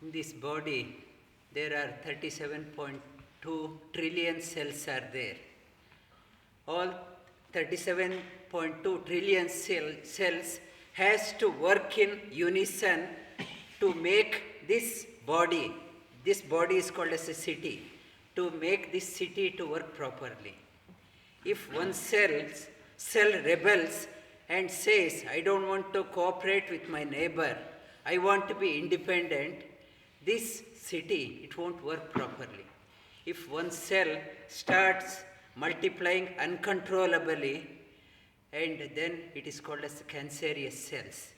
In this body, there are 37.2 trillion cells are there. All 37.2 trillion cells has to work in unison to make this body is called as a city, to make this city to work properly. If one cell rebels and says, I don't want to cooperate with my neighbor, I want to be independent, this city, it won't work properly. If one cell starts multiplying uncontrollably, and then it is called as cancerous cells,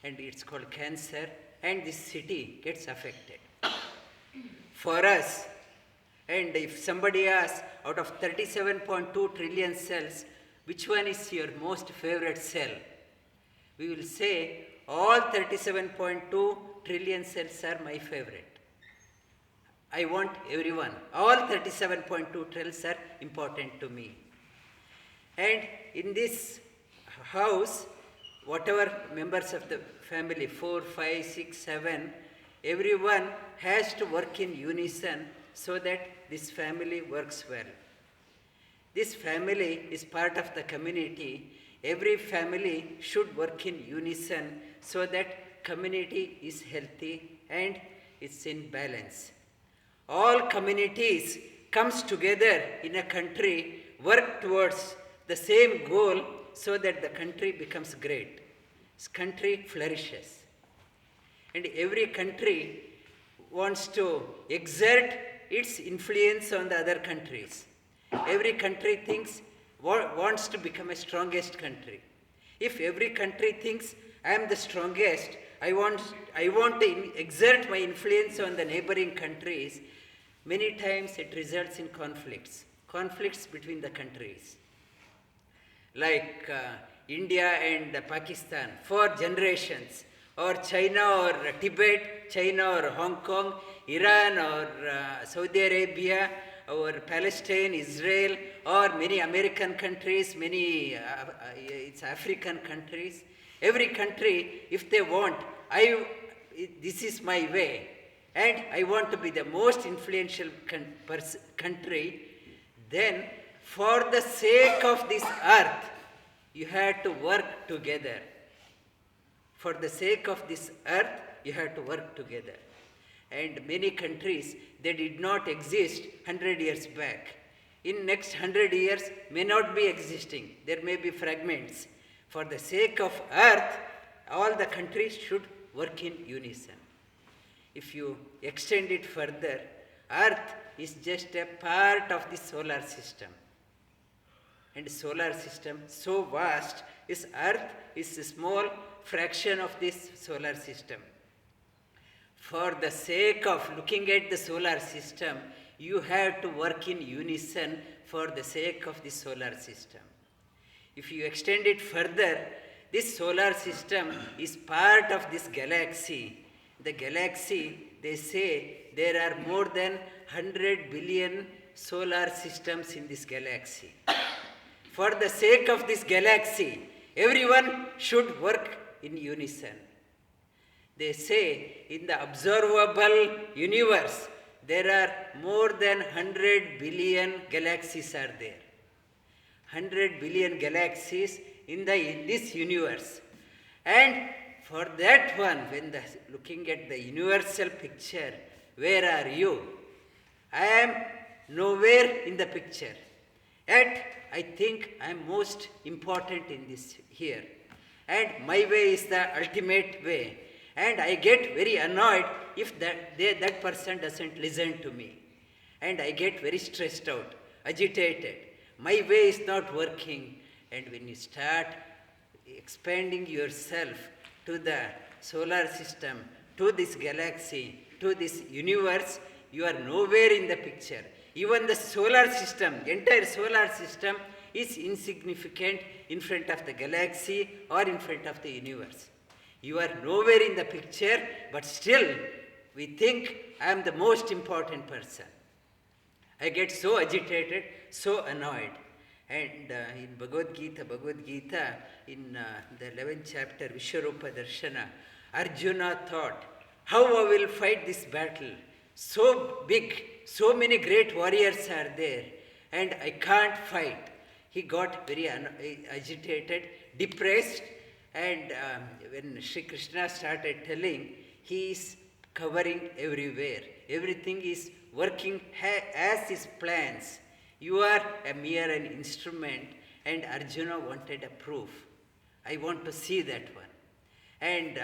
and it's called cancer, and this city gets affected. For us, and if somebody asks, out of 37.2 trillion cells, which one is your most favorite cell? We will say, all 37.2 trillion cells are my favorite. I want everyone. All 37.2 cells are important to me. And in this house, whatever members of the family, 4, 5, 6, 7, everyone has to work in unison so that this family works well. This family is part of the community. Every family should work in unison so that community is healthy and it's in balance. All communities comes together in a country, work towards the same goal so that the country becomes great. This country flourishes. And every country wants to exert its influence on the other countries. Every country wants to become a strongest country. If every country thinks, I am the strongest, I want to exert my influence on the neighboring countries, many times it results in conflicts between the countries. Like India and Pakistan, for generations, or China or Tibet, China or Hong Kong, Iran or Saudi Arabia, or Palestine, Israel, or many American countries, many it's African countries. Every country, if they want, this is my way, and I want to be the most influential country, then for the sake of this earth, you have to work together. For the sake of this earth, you have to work together. And many countries, they did not exist 100 years back. In next 100 years, may not be existing. There may be fragments. For the sake of earth, all the countries should work in unison. If you extend it further, earth is just a part of the solar system. And solar system, so vast, this earth is a small fraction of this solar system. For the sake of looking at the solar system, you have to work in unison for the sake of the solar system. If you extend it further, this solar system is part of this galaxy. The galaxy, they say, there are more than 100 billion solar systems in this galaxy. For the sake of this galaxy, everyone should work in unison. They say in the observable universe, there are more than 100 billion galaxies are there. 100 billion galaxies in this universe. And for that one, when looking at the universal picture, where are you? I am nowhere in the picture. Yet, I think I am most important in this here. And my way is the ultimate way. And I get very annoyed if that person doesn't listen to me. And I get very stressed out, agitated. My way is not working. And when you start expanding yourself to the solar system, to this galaxy, to this universe, you are nowhere in the picture. Even the solar system, entire solar system is insignificant in front of the galaxy or in front of the universe. You are nowhere in the picture, but still we think I am the most important person. I get so agitated, so annoyed. And in Bhagavad Gita, in the 11th chapter, Vishwarupa Darshana, Arjuna thought, How I will fight this battle? So big, so many great warriors are there, and I can't fight. He got very agitated, depressed, and when Sri Krishna started telling, he is covering everywhere. Everything is working as his plans. You are a mere an instrument, and Arjuna wanted a proof. I want to see that one. And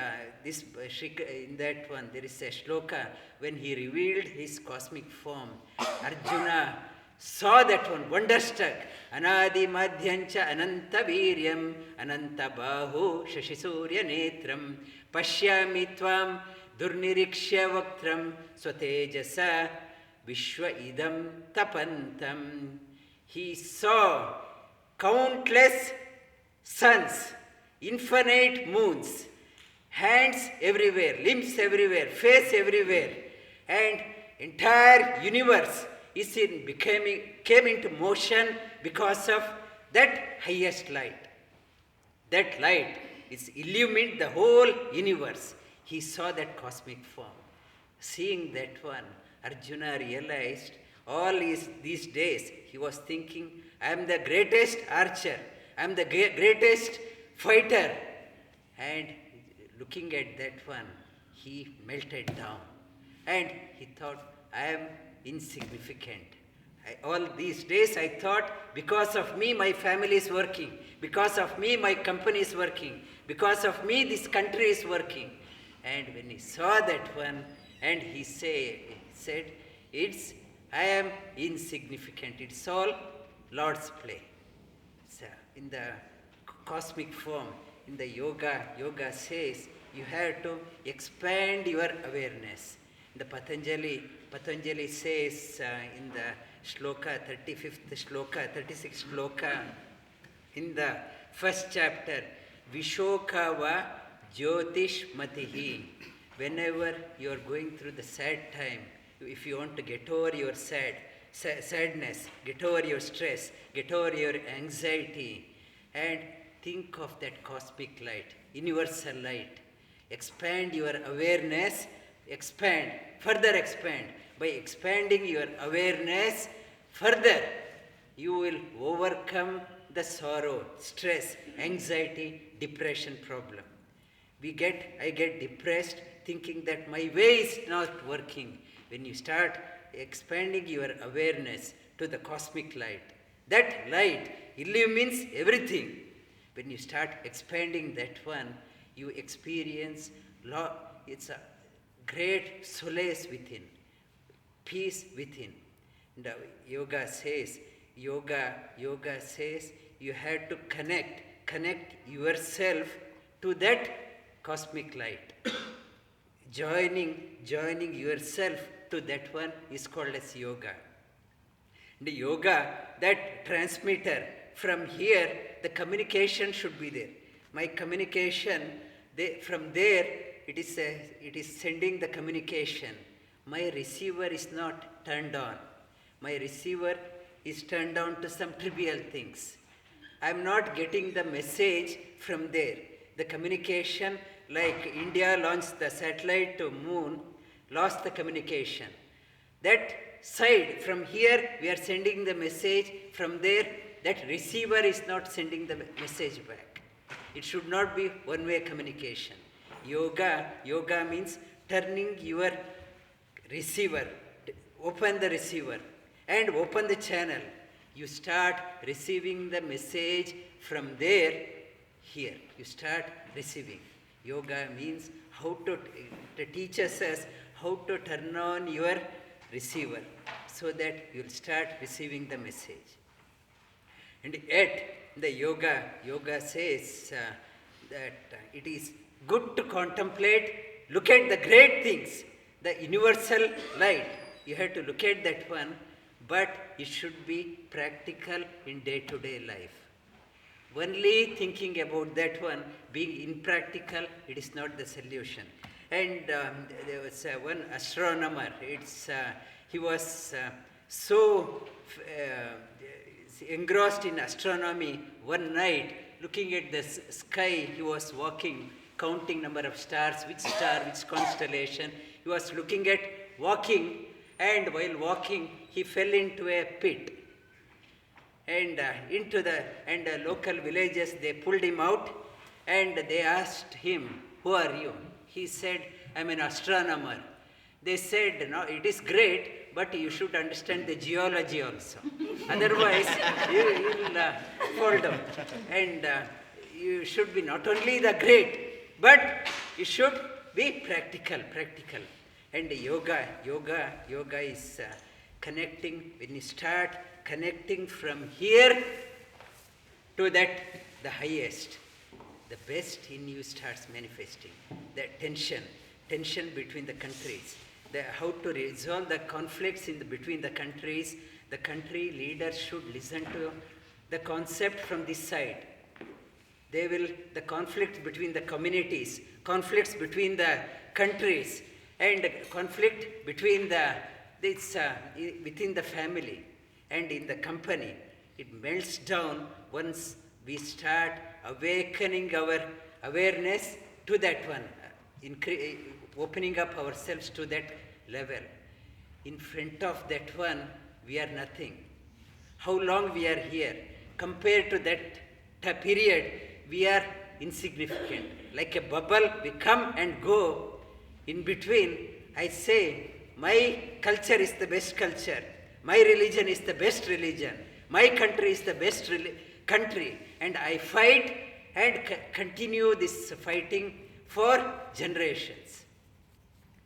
in that one, there is a shloka, when he revealed his cosmic form, Arjuna saw that one, wonderstruck. Anadi madhyancha ananta viryam, ananta bahu shashisurya netram, pashyami tvam durnirikshya vaktram, swatejasa vishwa idam tapantam. He saw countless suns, infinite moons, hands everywhere, limbs everywhere, face everywhere, and entire universe came into motion because of that highest light. That light is illumined the whole universe. He saw that cosmic form. Seeing that one, Arjuna realized all these days he was thinking, I am the greatest archer, I am the greatest fighter. And looking at that one, he melted down. And he thought, I am insignificant. All these days I thought, because of me my family is working, because of me my company is working, because of me this country is working. And when he saw that one, and he said, I am insignificant. It's all Lord's play. So in the cosmic form, in the yoga says you have to expand your awareness. The Patanjali says in the shloka, 36th shloka, in the first chapter, Vishokava Jyotish Matihi. Whenever you are going through the sad time, if you want to get over your sadness, get over your stress, get over your anxiety, and think of that cosmic light, universal light. Expand your awareness, further expand. By expanding your awareness further, you will overcome the sorrow, stress, anxiety, depression problem. I get depressed thinking that my way is not working. When you start expanding your awareness to the cosmic light, that light illumines everything. When you start expanding that one, you experience it's a great solace within, peace within. And yoga says you have to connect yourself to that cosmic light. Joining yourself to that one is called as yoga. The yoga, that transmitter, from here the communication should be there. My communication, from there it is sending the communication. My receiver is not turned on. My receiver is turned on to some trivial things. I am not getting the message from there. The communication, like India launched the satellite to moon, lost the communication. That side, from here we are sending the message, from there that receiver is not sending the message back. It should not be one-way communication. Yoga means turning your receiver, open the receiver and open the channel. You start receiving the message from there, here. You start receiving. Yoga means it teaches us how to turn on your receiver so that you'll start receiving the message. And yet, the yoga says that it is good to contemplate, look at the great things, the universal light. You have to look at that one, but it should be practical in day-to-day life. Only thinking about that one, being impractical, it is not the solution. And there was one astronomer, he was so engrossed in astronomy. One night, looking at the sky, he was walking counting number of stars, which star, which constellation. He was looking at walking, and while walking, he fell into a pit. And local villagers, they pulled him out, and they asked him, "Who are you?" He said, "I'm an astronomer." They said, "No, it is great, but you should understand the geology also. Otherwise, you'll fall down. And you should be not only the great, but you should be practical. And yoga is connecting. When you start connecting from here to that, the highest, the best in you starts manifesting. The tension between the countries, how to resolve the conflicts between the countries. The country leaders should listen to the concept from this side. The conflicts between the communities, conflicts between the countries, and conflict between within the family and in the company. It melts down once we start awakening our awareness to that one, opening up ourselves to that level. In front of that one, we are nothing. How long we are here? Compared to that period, we are insignificant. Like a bubble, we come and go. In between, I say, my culture is the best culture. My religion is the best religion. My country is the best country. And I fight and continue this fighting for generations.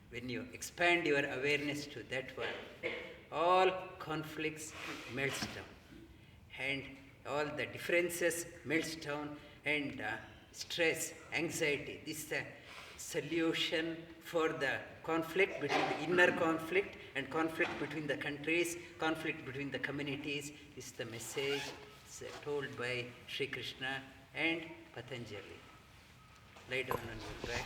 When you expand your awareness to that one, all conflicts melts down, and all the differences melts down, and stress, anxiety. This is the solution for the conflict between the inner conflict and conflict between the countries, conflict between the communities. This is the message told by Sri Krishna and Patanjali. Lie down on your back.